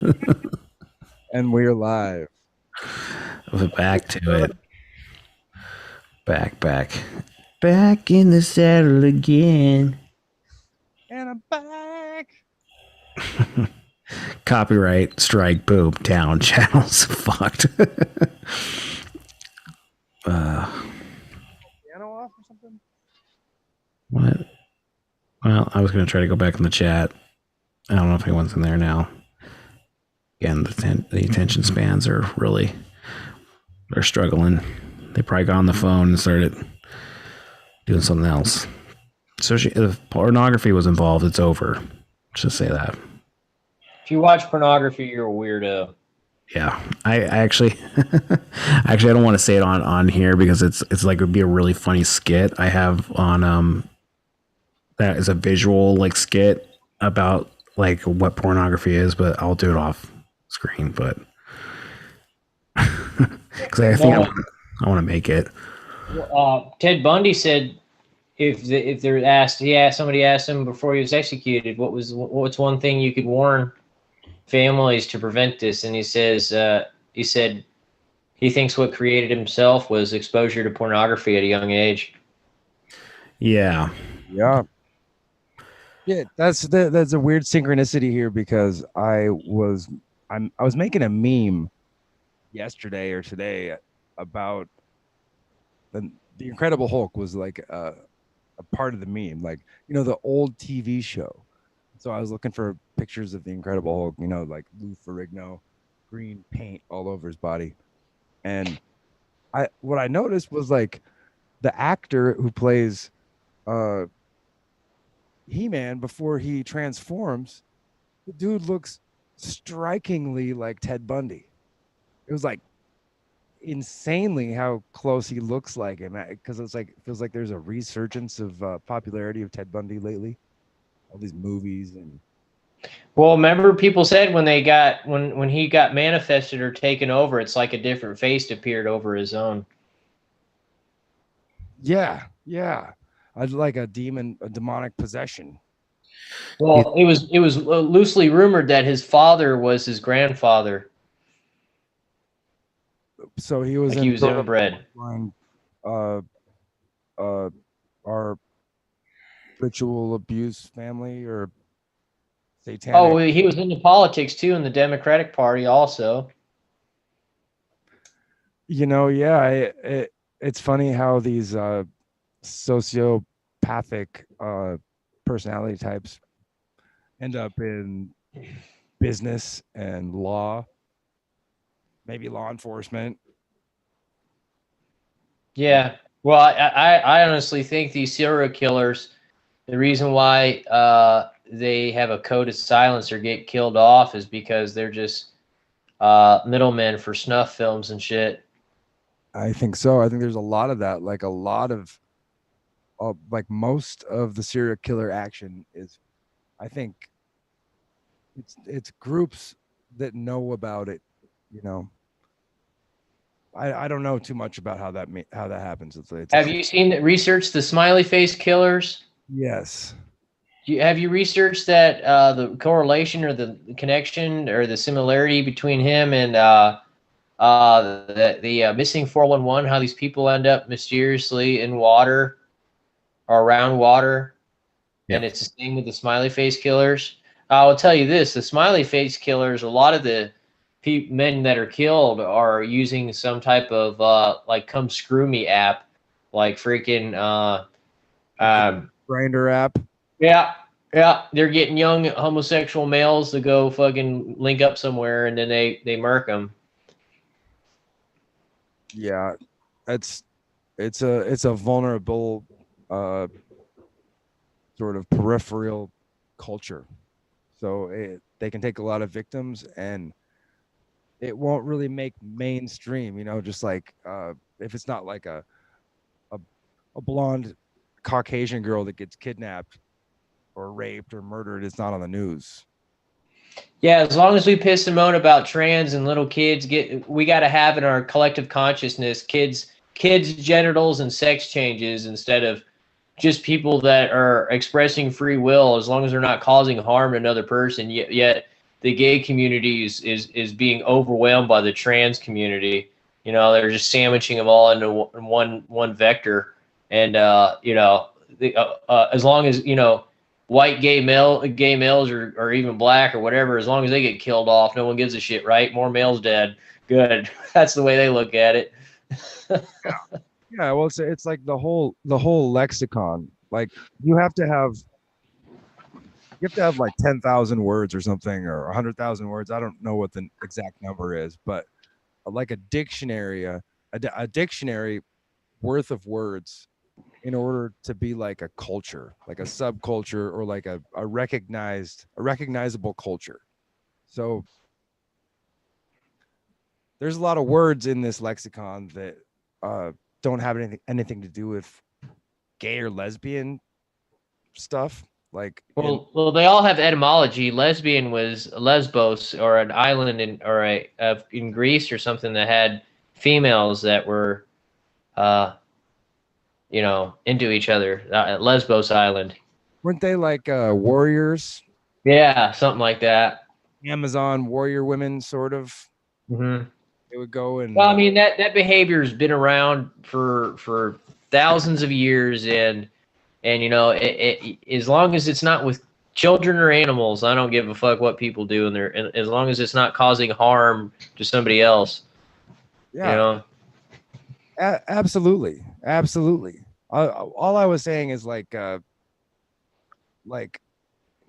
And we're live. Back to it. Back. Back in the saddle again. And I'm back. Copyright strike, boom, down. Channels fucked. Piano off or something? What? Well, I was going to try to go back in the chat. I don't know if anyone's in there now. Again, the attention spans are really, they're struggling. They probably got on the phone and started doing something else. So if pornography was involved, it's over. Just say that. If you watch pornography, you're a weirdo. Yeah, I actually, I don't want to say it on here because it's like it would be a really funny skit I have on that is a visual like skit about like what pornography is, but I'll do it off screen. But because I think I want to make it. Ted Bundy said if they're asked, somebody asked him before he was executed, what's one thing you could warn families to prevent this, and he said he thinks what created himself was exposure to pornography at a young age. Yeah. That's a weird synchronicity here because I was making a meme yesterday or today about the Incredible Hulk was like a part of the meme, like the old TV show. So I was looking for pictures of the Incredible Hulk, like Lou Ferrigno, green paint all over his body, and what I noticed was like the actor who plays He-Man before he transforms, the dude looks strikingly like Ted Bundy. It was like insanely how close he looks like him, because it's like it feels like there's a resurgence of popularity of Ted Bundy lately. All these movies and well, remember people said when he got manifested or taken over, it's like a different face appeared over his own. Yeah. I'd like a demonic possession. Well, it was loosely rumored that his father was his grandfather. So he was like he was inbred. Our ritual abuse family or satanic. Oh, he was into politics too in the Democratic Party also. It's funny how these sociopathic personality types end up in business and law, maybe law enforcement. Yeah. Well, I honestly think these serial killers, the reason why they have a code of silence or get killed off is because they're just middlemen for snuff films and shit. I think so. I think there's a lot of that. Like a lot of, like most of the serial killer action is, I think, it's groups that know about it. I don't know too much about how that happens. Have you seen research the smiley face killers? Yes. Have you researched that the correlation or the connection or the similarity between him and the missing 411? How these people end up mysteriously in water or around water, Yep. and it's the same with the smiley face killers. I will tell you this: the smiley face killers, a lot of the men that are killed are using some type of like "Come Screw Me" app, like freaking Grinder app. Yeah, they're getting young homosexual males to go fucking link up somewhere, and then they murk them. Yeah, it's a vulnerable sort of peripheral culture. So they can take a lot of victims, and it won't really make mainstream. Just like if it's not like a blonde Caucasian girl that gets kidnapped or raped or murdered, it's not on the news. Yeah, as long as we piss and moan about trans and little kids, we got to have in our collective consciousness kids genitals and sex changes instead of just people that are expressing free will, as long as they're not causing harm to another person. Yet the gay community is being overwhelmed by the trans community. You know, they're just sandwiching them all into one vector, and as long as white gay males or even black or whatever, as long as they get killed off, no one gives a shit, right? More males dead, good. That's the way they look at it. Yeah, well, it's like the whole lexicon. Like you have to have like 10,000 words or something, or 100,000 words. I don't know what the exact number is, but like a dictionary, a dictionary worth of words in order to be like a culture, like a subculture, or like a recognizable culture. So there's a lot of words in this lexicon that don't have anything to do with gay or lesbian stuff. Like, well, they all have etymology. Lesbian was Lesbos, or an island in Greece or something, that had females that were into each other. Lesbos Island. Weren't they like warriors? Yeah, something like that. Amazon warrior women, sort of. Mm-hmm. They would go and. Well, I mean, that behavior has been around for thousands of years, and as long as it's not with children or animals, I don't give a fuck what people do in there, and as long as it's not causing harm to somebody else. Yeah. Absolutely. All I was saying is like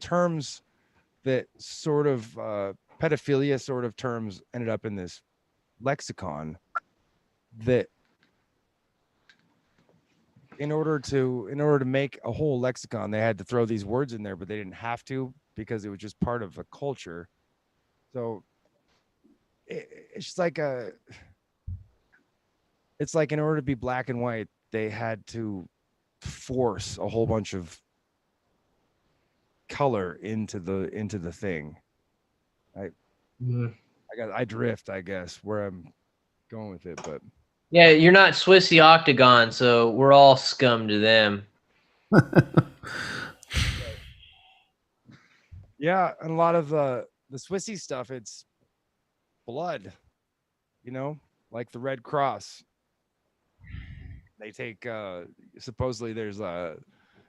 terms that sort of pedophilia sort of terms ended up in this lexicon, that in order to make a whole lexicon, they had to throw these words in there, but they didn't have to, because it was just part of a culture. So it's like in order to be black and white, they had to force a whole bunch of color into the thing. I drift, I guess, where I'm going with it, but yeah, you're not Swissy Octagon, so we're all scum to them. Yeah, and a lot of the Swissy stuff, it's blood, like the Red Cross. They take supposedly there's a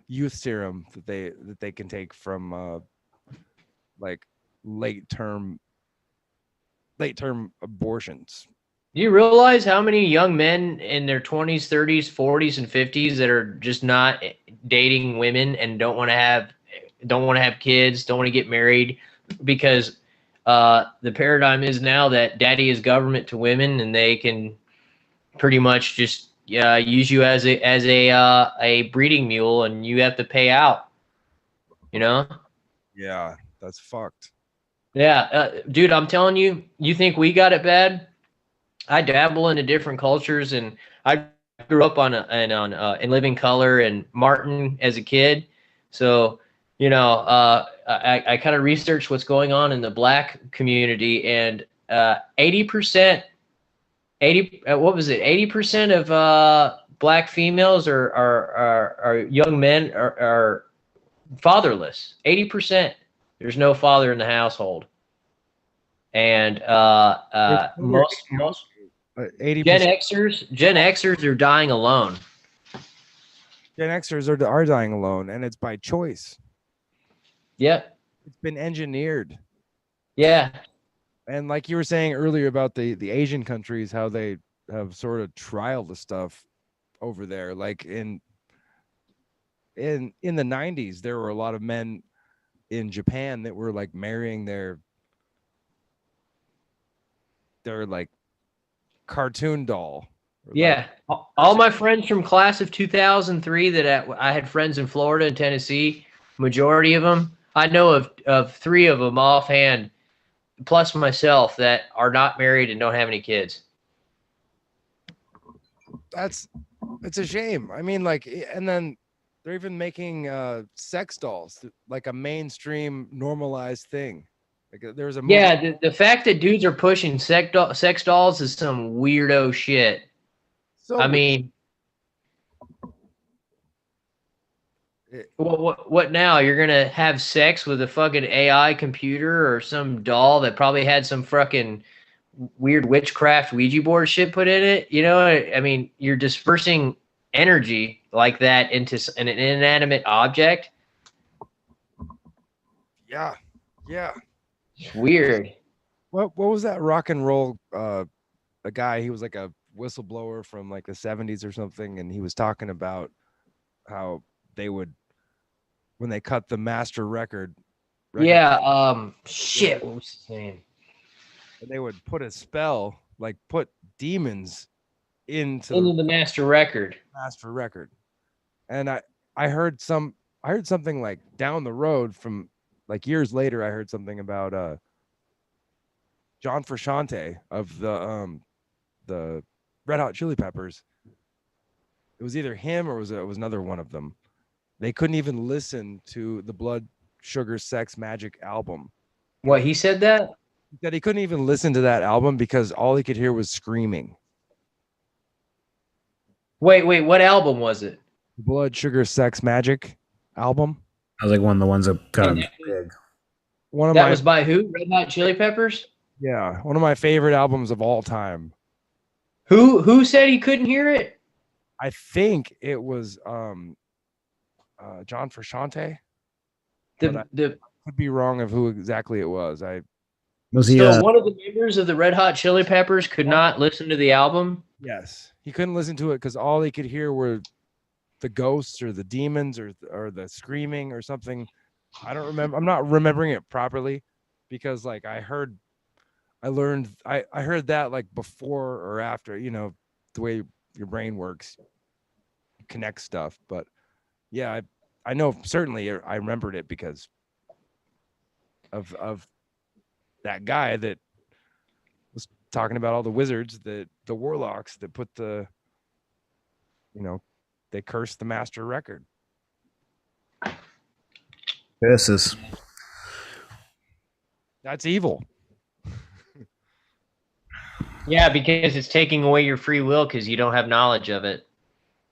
youth serum that they can take from like late term abortions. Do you realize how many young men in their 20s, 30s, 40s, and 50s that are just not dating women and don't want to have kids, don't want to get married, because the paradigm is now that daddy is government to women, and they can pretty much just use you as a breeding mule, and you have to pay out. Yeah, that's fucked. Yeah, dude, I'm telling you, you think we got it bad? I dabble into different cultures, and I grew up in Living Color and Martin as a kid. So, I kind of researched what's going on in the black community, and 80%, 80% of black females are young men are fatherless. 80%. There's no father in the household. And most 80% Gen Xers are dying alone. Gen Xers are dying alone, and it's by choice. Yep. It's been engineered. Yeah. And like you were saying earlier about the Asian countries, how they have sort of trialed the stuff over there. Like in the 90s, there were a lot of men in Japan that were like marrying their like cartoon doll. Yeah. Like, all my friends from class of 2003 that I had friends in Florida and Tennessee, majority of them, I know of 3 of them offhand, plus myself, that are not married and don't have any kids. It's a shame. I mean, like, and then they're even making sex dolls, like a mainstream normalized thing. Like there's a movie. The fact that dudes are pushing sex dolls is some weirdo shit. So I mean, What now? You're gonna have sex with a fucking AI computer or some doll that probably had some fucking weird witchcraft Ouija board shit put in it? You know, I mean, you're dispersing energy like that into an inanimate object. Yeah, yeah. It's weird. What was that rock and roll? A guy. He was like a whistleblower from like the 70s or something, and he was talking about how they would when they cut the master record. Yeah. Shit. What was his name? They would put a spell, like put demons into Into the master record. master record. And I heard something like down the road from like years later. I heard something about John Frusciante of the Red Hot Chili Peppers. It was either him or it was another one of them. They couldn't even listen to the Blood Sugar Sex Magic album. What, he said that? He said he couldn't even listen to that album because all he could hear was screaming. Wait, what album was it? Blood Sugar Sex Magic album. I was like one of the ones that got him big. That was by who? Red Hot Chili Peppers? Yeah, one of my favorite albums of all time. Who said he couldn't hear it? I think it was John Frusciante. I could be wrong of who exactly it was. So one of the members of the Red Hot Chili Peppers could not listen to the album? Yes. He couldn't listen to it because all he could hear were the ghosts or the demons or the screaming or something. I don't remember. I'm not remembering it properly because like I heard that like before or after, you know, the way your brain works, connect stuff. But yeah, I know certainly I remembered it because of that guy that was talking about all the wizards, the warlocks that put they cursed the master record. That's evil. Yeah, because it's taking away your free will because you don't have knowledge of it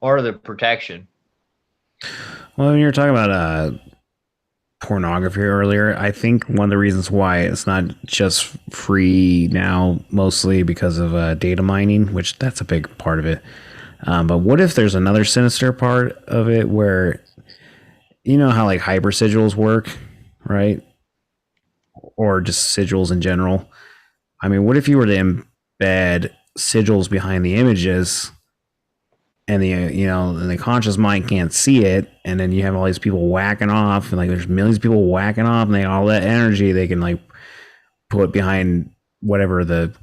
or the protection. Well, when you were talking about pornography earlier, I think one of the reasons why it's not just free now, mostly because of data mining, which that's a big part of it. But what if there's another sinister part of it where, you know how like hyper sigils work, right? Or just sigils in general. I mean, what if you were to embed sigils behind the images and the conscious mind can't see it, and then you have all these people whacking off, and like there's millions of people whacking off, and all that energy they can like put behind whatever the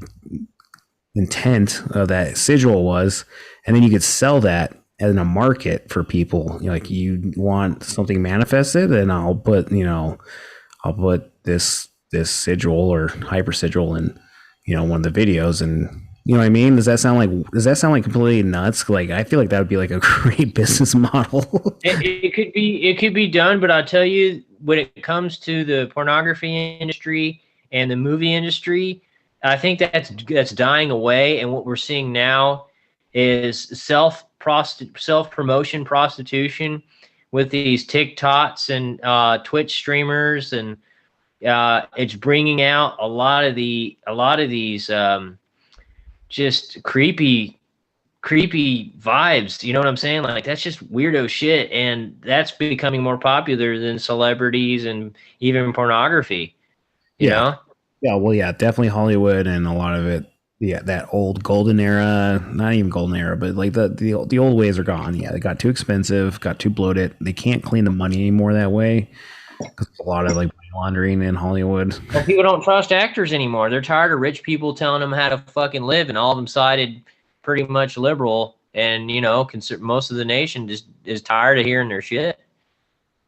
intent of that sigil was, and then you could sell that in a market for people. Like you want something manifested, and I'll put this sigil or hyper sigil in one of the videos, and you know what I mean? Does that sound like completely nuts? Like I feel like that would be like a great business model. it could be done, but I'll tell you, when it comes to the pornography industry and the movie industry, I think that's dying away. And what we're seeing now is self promotion prostitution with these TikToks and Twitch streamers, and it's bringing out a lot of these just creepy vibes. You know what I'm saying? Like that's just weirdo shit, and that's becoming more popular than celebrities and even pornography. You know? Yeah, well, yeah, definitely Hollywood and a lot of it. Yeah, that old golden era, not even golden era, but like the old ways are gone. Yeah, they got too expensive, got too bloated. They can't clean the money anymore that way. There's a lot of like money laundering in Hollywood. Well, people don't trust actors anymore. They're tired of rich people telling them how to fucking live, and all of them sided pretty much liberal. And most of the nation just is tired of hearing their shit.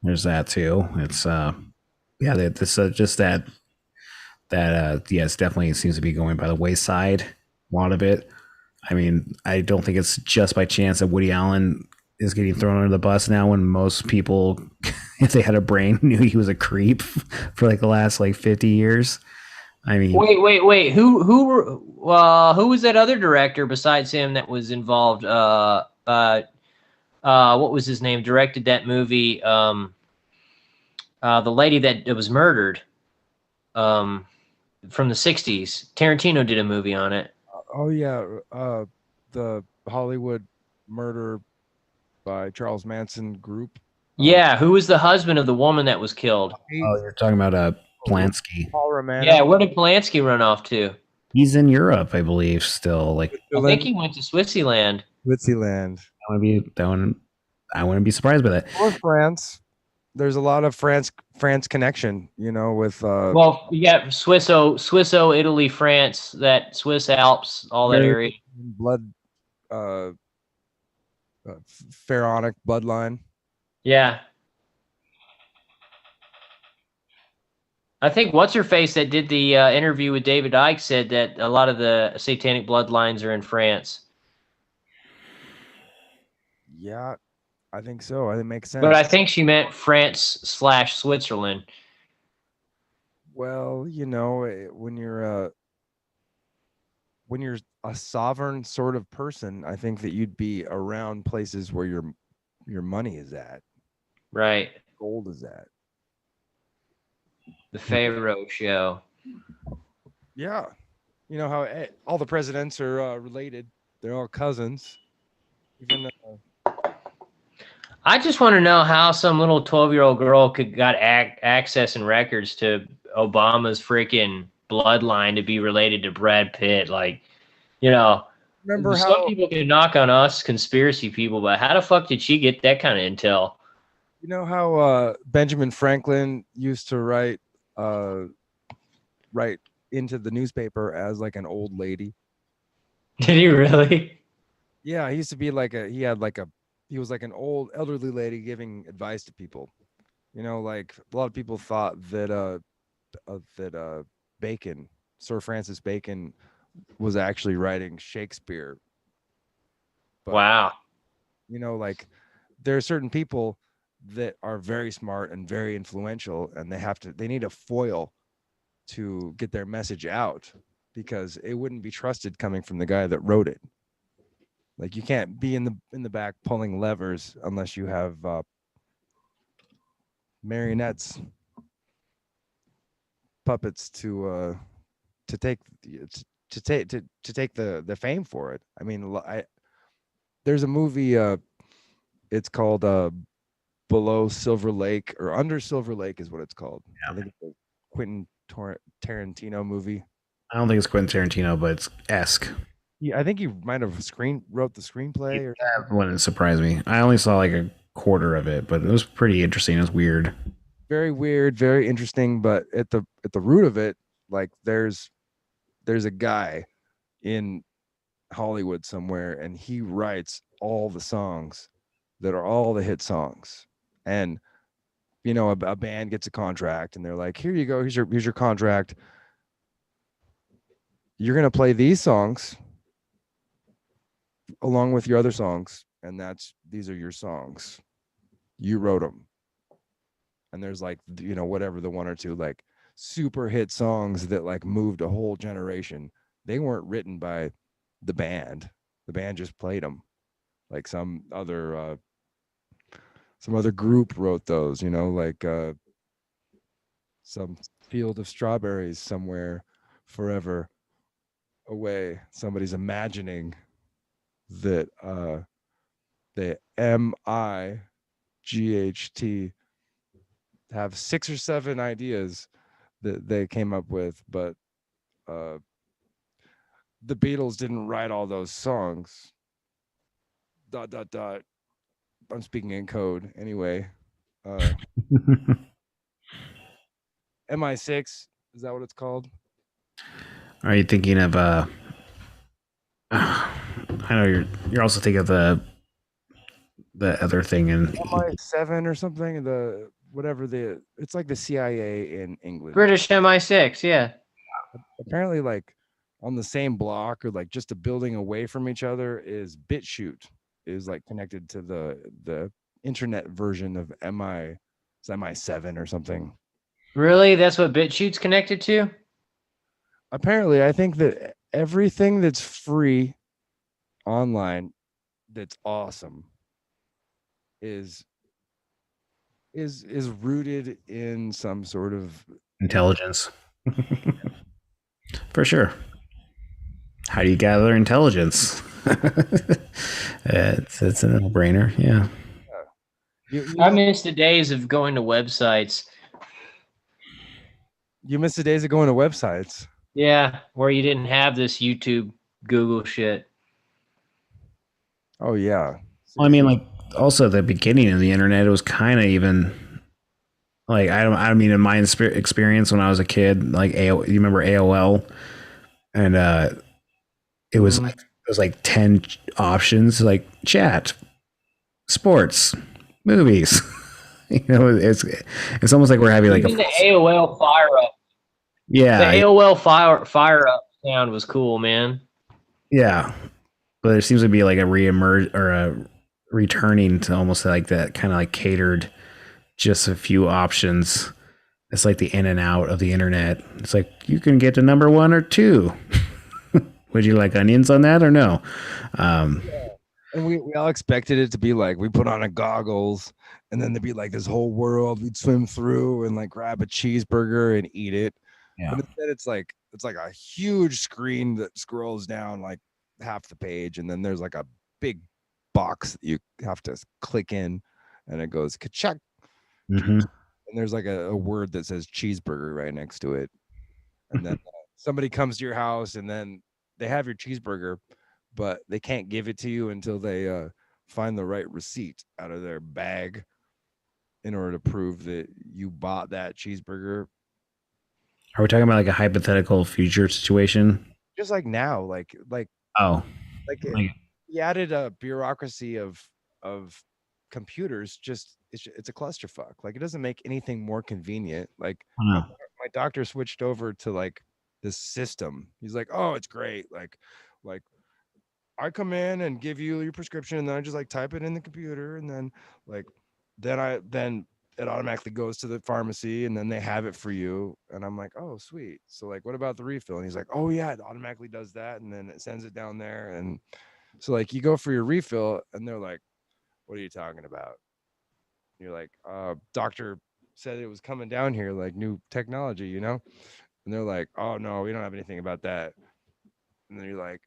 There's that too. It's just that yes, definitely seems to be going by the wayside, a lot of it. I mean, I don't think it's just by chance that Woody Allen is getting thrown under the bus now, when most people, if they had a brain, knew he was a creep for like the last 50 years. I mean, wait. Who was that other director besides him that was involved? what was his name? Directed that movie. The lady that was murdered. From the '60s. Tarantino did a movie on it. Oh yeah, the Hollywood murder by Charles Manson group. Yeah, who was the husband of the woman that was killed? Oh, you're talking about Polanski. Paul Romano. Yeah, where did Polanski run off to? He's in Europe, I believe, still. Like, I think he went to Switzerland. Switzerland. I wouldn't be surprised by that. Or France. There's a lot of France connection, you know, with Well, you got Swisso, Italy, France, that Swiss Alps, all that area. blood pharaonic bloodline. Yeah. I think what's her face that did the interview with David Icke said that a lot of the satanic bloodlines are in France. Yeah, I think so. I think it makes sense. But I think she meant France/Switzerland. Well, you know, when you're a sovereign sort of person, I think that you'd be around places where your money is at. Right. Gold is at. The Pharaoh show. Yeah. You know how all the presidents are related. They're all cousins. Even I just want to know how some little 12-year-old girl got access and records to Obama's freaking bloodline to be related to Brad Pitt. Like, you know, remember some how people can knock on us conspiracy people, but how the fuck did she get that kind of intel? you know how Benjamin Franklin used to write into the newspaper as like an old lady? Did he really? Yeah, he used to be he was like an old elderly lady giving advice to people. You know, like a lot of people thought that Bacon, Sir Francis Bacon, was actually writing Shakespeare. But, wow. you know, like there are certain people that are very smart and very influential, and they need a foil to get their message out, because it wouldn't be trusted coming from the guy that wrote it. Like, you can't be in the back pulling levers unless you have marionettes, puppets to take the fame for it. I mean, there's a movie. It's called Below Silver Lake, or Under Silver Lake is what it's called. Yeah. I think it's a Quentin Tarantino movie. I don't think it's Quentin Tarantino, but it's esque. Yeah, I think he might have wrote the screenplay. Or that wouldn't surprise me. I only saw like a quarter of it, but it was pretty interesting. It was weird. Very weird, very interesting. But at the root of it, like there's a guy in Hollywood somewhere, and he writes all the songs that are all the hit songs. And you know, a band gets a contract, and they're like, "Here you go. Here's your contract. You're gonna play these songs along with your other songs, and these are your songs. You wrote them." And there's like, you know, whatever, the one or two like super hit songs that like moved a whole generation. They weren't written by the band. The band just played them. Like some other group wrote those, you know, like some field of strawberries somewhere forever away. Somebody's imagining that the MIGHT have 6 or 7 ideas that they came up with, but the Beatles didn't write all those songs. ... I'm speaking in code anyway. MI6, is that what it's called? Are you thinking of I know you're also thinking of the other thing in MI7 or something, it's like the CIA in England. British MI6, yeah. Apparently, like on the same block, or like just a building away from each other, is BitChute, is like connected to the internet version of MI7 or something. Really? That's what BitChute's connected to? Apparently, I think that everything that's free online, that's awesome, is is rooted in some sort of Intelligence. For sure. How do you gather intelligence? It's a no-brainer. Yeah. I miss the days of going to websites. You miss the days of going to websites. Yeah, where you didn't have this YouTube, Google shit. Oh yeah. Well, I mean, like, also the beginning of the internet, it was kind of even like I mean, in my experience when I was a kid, like you remember AOL, and it was like 10 options, like chat, sports, movies. It's almost like we're having like even the AOL fire up. Yeah, the AOL fire up sound was cool, man. Yeah, but there seems to be like a reemerge or a returning to almost like that kind of like catered, just a few options. It's like the in and out of the internet. It's like you can get to number 1 or 2. Would you like onions on that or no? And we all expected it to be like we put on a goggles and then there'd be like this whole world we'd swim through and like grab a cheeseburger and eat it. Yeah. But instead it's like a huge screen that scrolls down like half the page, and then there's like a big box that you have to click in, and it goes Cashapp. Mm-hmm. And there's like a word that says cheeseburger right next to it. And then somebody comes to your house and then they have your cheeseburger, but they can't give it to you until they find the right receipt out of their bag in order to prove that you bought that cheeseburger. Are we talking about like a hypothetical future situation? Just like now, like he added a bureaucracy of computers. Just it's a clusterfuck. Like it doesn't make anything more convenient. Like my doctor switched over to like this system. He's like, oh, it's great. Like I come in and give you your prescription, and then I just like type it in the computer, and then then it automatically goes to the pharmacy, and then they have it for you. And I'm like, oh, sweet. So like, what about the refill? And he's like, oh yeah, it automatically does that, and then it sends it down there. And so like, you go for your refill, and they're like, what are you talking about? And you're like, doctor said it was coming down here, like new technology, you know? And they're like, oh no, we don't have anything about that. And then you're like,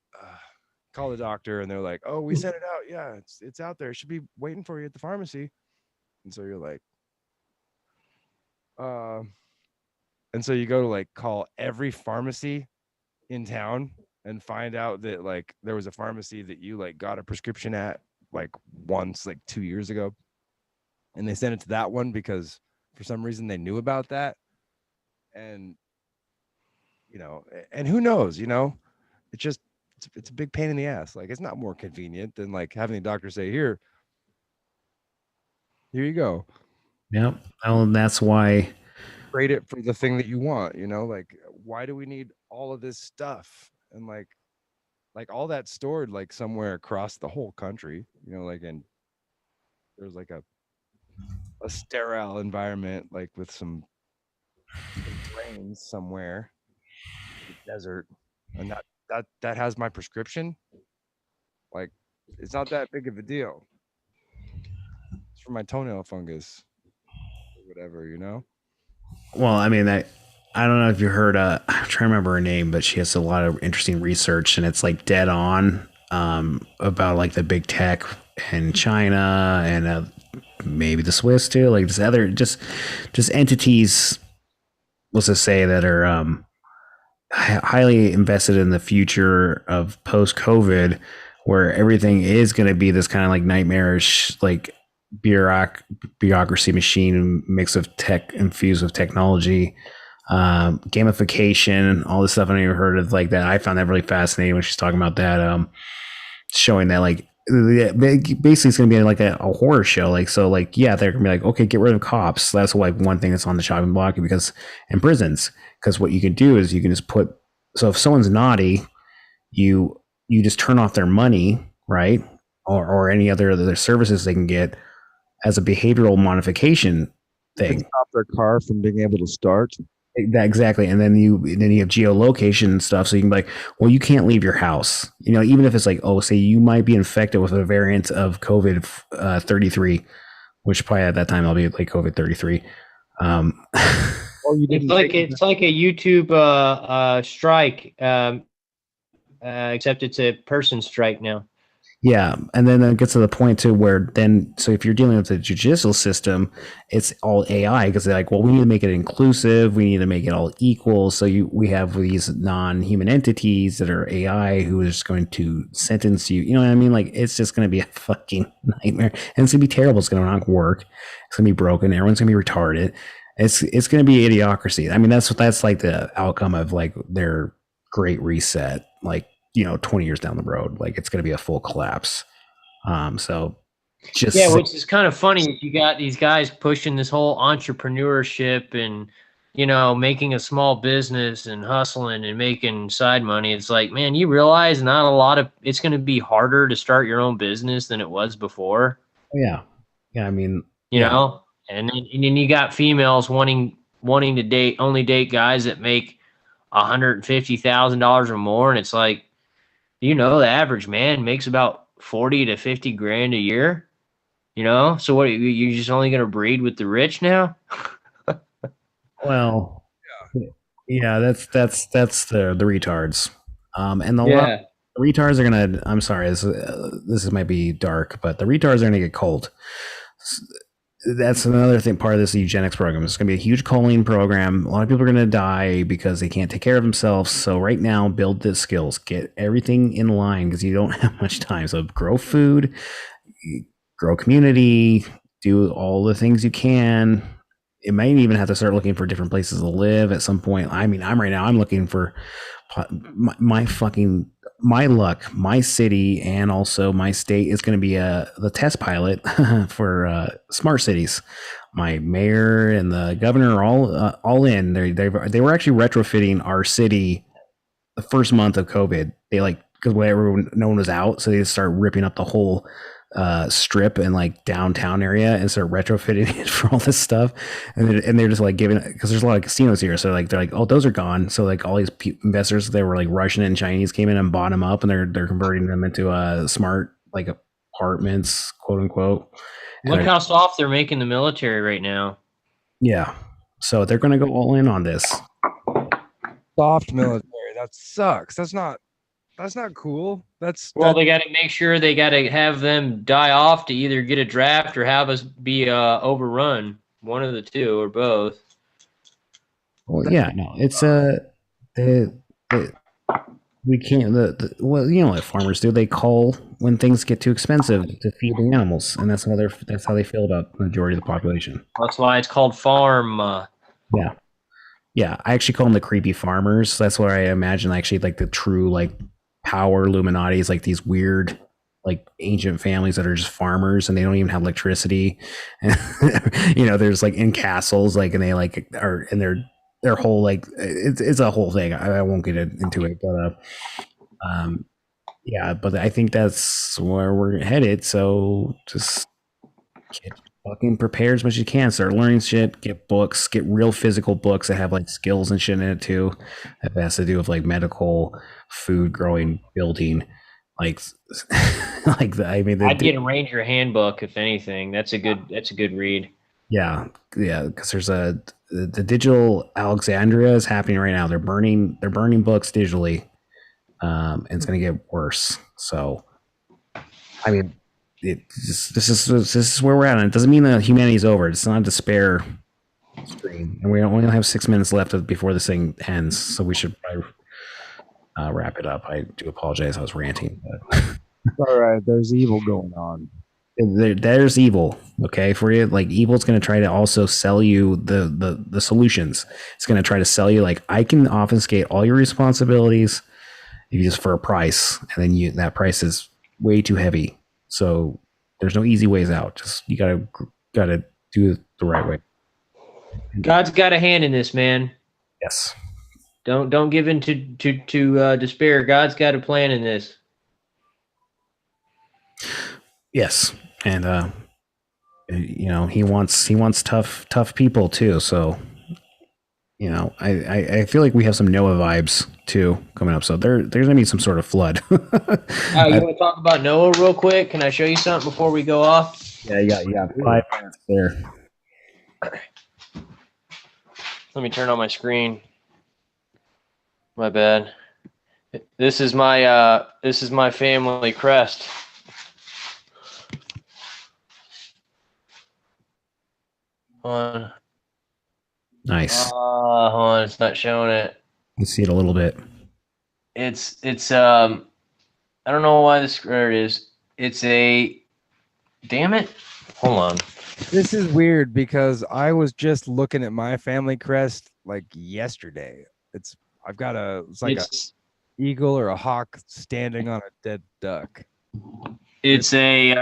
call the doctor, and they're like, oh, we sent it out. Yeah, it's out there. It should be waiting for you at the pharmacy. And so you're like, and so you go to like call every pharmacy in town and find out that like there was a pharmacy that you like got a prescription at like once, like 2 years ago, and they sent it to that one because for some reason they knew about that. And and who knows, it's a big pain in the ass. Like it's not more convenient than like having the doctor say, here you go. Yep. Well, and that's why Trade it for the thing that you want, like why do we need all of this stuff? And like all that stored like somewhere across the whole country, like, and there's like a sterile environment, like with some rains somewhere, desert, and that has my prescription. Like it's not that big of a deal. It's for my toenail fungus or whatever. Well, I mean, I don't know if you heard, I'm trying to remember her name, but she has a lot of interesting research, and it's like dead on about like the big tech in China and maybe the Swiss too, like this other just entities, let's just say, that are highly invested in the future of post-COVID, where everything is going to be this kind of like nightmarish, like bureaucracy machine mix of tech infused with technology, gamification, all this stuff. I never heard of like that. I found that really fascinating when she's talking about that, showing that like basically it's going to be like a horror show. Like, so like, yeah, they're going to be like, okay, get rid of cops. That's like one thing that's on the chopping block, because in prisons, because what you can do is you can just put, so if someone's naughty, you just turn off their money, right? Or any other services they can get as a behavioral modification thing. Stop their car from being able to start. That exactly. And then you have geolocation and stuff. So you can be like, well, you can't leave your house. Even if it's like, oh, say you might be infected with a variant of COVID 33. which probably at that time I'll be like COVID 33. Oh, you didn't. It's like a YouTube strike, except it's a person strike now. Yeah, and then it gets to the point to where then, so if you're dealing with the judicial system, it's all AI because they're like, well, we need to make it inclusive, we need to make it all equal. So we have these non-human entities that are AI who is going to sentence you. You know what I mean? Like it's just going to be a fucking nightmare, and it's going to be terrible. It's going to not work. It's going to be broken. Everyone's going to be retarded. It's going to be idiocracy. I mean, that's like the outcome of like their great reset. Like, 20 years down the road, like it's going to be a full collapse. So just which is kind of funny. You got these guys pushing this whole entrepreneurship and making a small business and hustling and making side money. It's like, man, you realize it's going to be harder to start your own business than it was before. Yeah. I mean, you know, and then you got females wanting to only date guys that make $150,000 or more, and it's like, the average man makes about 40 to 50 grand a year, so what, you're just only going to breed with the rich now? Well, yeah, that's the retards. And the retards are going to, I'm sorry, this might be dark, but the retards are going to get cold. That's another thing, part of this eugenics program. It's going to be a huge culling program. A lot of people are going to die because they can't take care of themselves. So right now, build the skills, get everything in line because you don't have much time. So grow food, grow community, do all the things you can. It might even have to start looking for different places to live at some point. I mean, I'm looking for my luck, my city, and also my state is going to be the test pilot for smart cities. My mayor and the governor are all in. They were actually retrofitting our city the first month of COVID. They because no one was out, so they just start ripping up the whole strip and like downtown area and start retrofitting it for all this stuff, and they're just like giving, because there's a lot of casinos here, so like they're like, oh, those are gone, so like all these investors that were like Russian and Chinese came in and bought them up, and they're converting them into smart like apartments, quote unquote. Look how soft they're making the military right now. Yeah, so they're going to go all in on this soft military. That sucks. That's not cool. They got to make sure they got to have them die off to either get a draft or have us be overrun. One of the two or both. Well, yeah, no, it's we can't. Well, you know what farmers do? They call when things get too expensive to feed the animals, and that's how they feel about the majority of the population. That's why it's called farm. Yeah. I actually call them the creepy farmers. That's what I imagine. Actually, like the true like power Illuminati is like these weird like ancient families that are just farmers and they don't even have electricity. And there's like in castles, like, and they like are, and their whole like it's a whole thing. I won't get into it, but but I think that's where we're headed. So just get fucking prepared as much as you can. Start learning shit. Get books. Get real physical books that have like skills and shit in it too. That has to do with like medical, food growing, building. I'd get a Ranger Handbook if anything. That's a good read. Yeah, because there's the digital Alexandria is happening right now. They're burning books digitally, and it's going to get worse. So, I mean, this is where we're at, and it doesn't mean that humanity's over. It's not a despair screen, and we only have 6 minutes left before this thing ends. So we should probably wrap it up. I do apologize. I was ranting, but all right. There's evil going on. There's evil, okay, for you. Like evil's going to try to also sell you the solutions. It's going to try to sell you like, I can obfuscate all your responsibilities if you just for a price, and then that price is way too heavy. So there's no easy ways out. Just you gotta do it the right way. God's got a hand in this, man. Yes. Don't give in to despair. God's got a plan in this. Yes. And he wants tough people too. So I feel like we have some Noah vibes too coming up. So there's gonna be some sort of flood. You want to talk about Noah real quick? Can I show you something before we go off? Yeah, you got 5 minutes there. Let me turn on my screen. My bad. This is my family crest. Hold on. Nice. Hold on, it's not showing it. You see it a little bit. It's I don't know why there it is. It's a damn it. Hold on. This is weird because I was just looking at my family crest like yesterday. I've got it's like a eagle or a hawk standing on a dead duck. It's a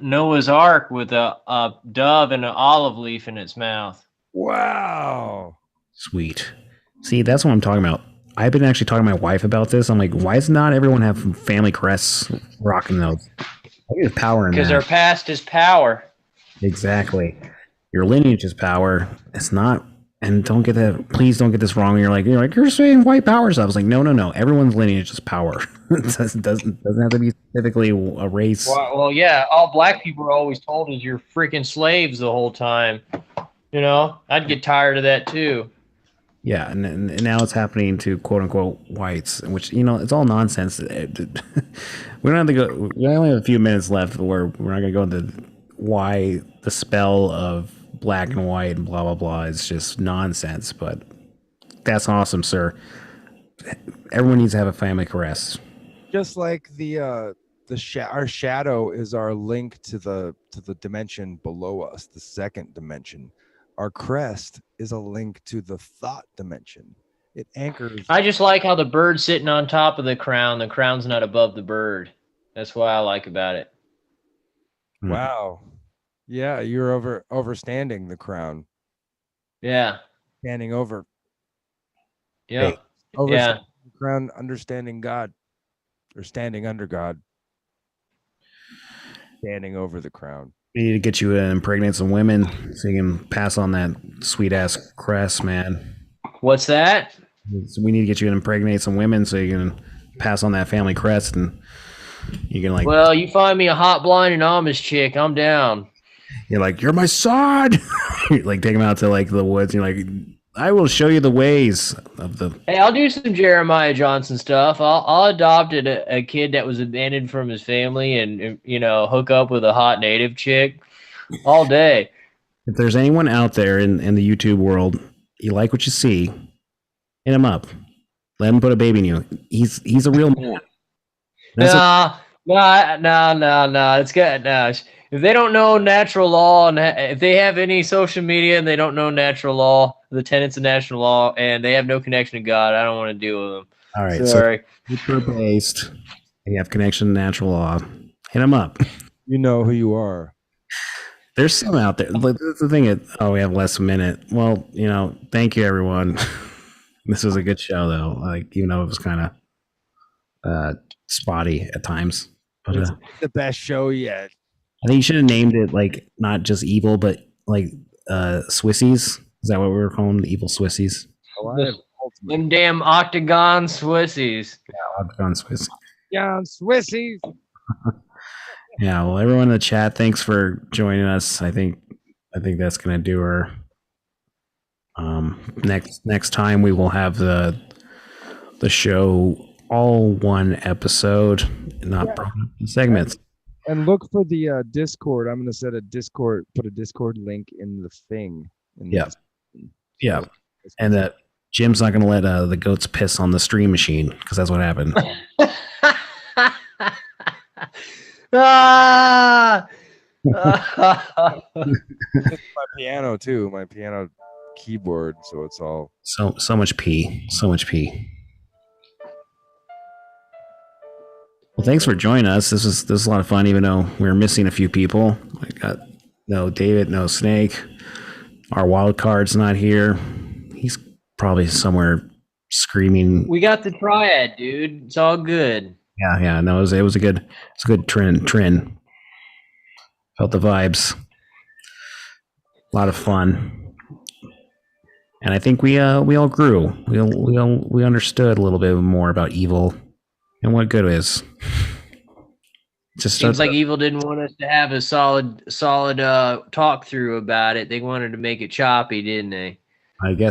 Noah's Ark with a dove and an olive leaf in its mouth. Wow. Sweet. See, that's what I'm talking about. I've been actually talking to my wife about this. I'm like, why does not everyone have family crests rocking those? I think there's power in that. Because our past is power. Exactly. Your lineage is power. It's not. And don't get that. Please don't get this wrong. You're saying white power stuff. I was like, no. Everyone's lineage is power. It doesn't have to be specifically a race. Well, yeah. All black people are always told is you're freaking slaves the whole time. You know, I'd get tired of that too. Yeah, and now it's happening to quote unquote whites, which it's all nonsense. We don't have to go. We only have a few minutes left, where we're not going to go into why the spell of black and white and blah blah blah is just nonsense. But that's awesome, sir. Everyone needs to have a family crest. Just like our shadow is our link to the dimension below us, the second dimension. Our crest is a link to the thought dimension. It anchors. I just like how the bird's sitting on top of the crown. The crown's not above the bird. That's what I like about it. Wow. Yeah, you're overstanding the crown. Yeah. Standing over. Yeah. Hey, overstanding the crown, understanding God. Or standing under God. Standing over the crown. We need to get you to impregnate some women so you can pass on that sweet ass crest, man. What's that? We need to get you to impregnate some women so you can pass on that family crest, and you can like. Well, you find me a hot, blind, and Amish chick, I'm down. You're like, you're my son. Like, take him out to like the woods. And you're like, I will show you the ways of the. Hey, I'll do some Jeremiah Johnson stuff. I'll adopt a kid that was abandoned from his family and hook up with a hot native chick all day. If there's anyone out there in the YouTube world, you like what you see, hit him up. Let him put a baby in you. He's a real man. No. It's good. No. If they don't know natural law, and if they have any social media and they don't know natural law, the tenets of natural law, and they have no connection to God, I don't want to deal with them. All right. Sorry. So if you're based and you have connection to natural law, hit them up. You know who you are. There's some out there. Like, that's the thing. We have less than a minute. Well, thank you, everyone. This was a good show, though. Like, even though it was kind of spotty at times. But it's the best show yet. I think you should have named it like not just evil, but like Swissies. Is that what we were calling them? The evil Swissies? Them damn octagon Swissies. Yeah, octagon Swissies. Yeah, Swissies. Yeah, well, everyone in the chat, thanks for joining us. I think that's gonna do her. Next time we will have the show all one episode, not broken up in segments. And look for the Discord. I'm gonna put a Discord link in the thing. Yeah. And that Jim's not gonna let the goats piss on the stream machine because that's what happened. Ah! It's my piano too. My piano keyboard. So it's all so much pee. So much pee. Well, thanks for joining us. This is a lot of fun, even though we were missing a few people. I got no David, no Snake. Our wild card's not here. He's probably somewhere screaming. We got the triad, dude. It's all good. Yeah. No, it was a good trend. Felt the vibes. A lot of fun. And I think we all grew. We understood a little bit more about evil and what good is. Just Seems start like Evil didn't want us to have a solid talk through about it. They wanted to make it choppy, didn't they? I guess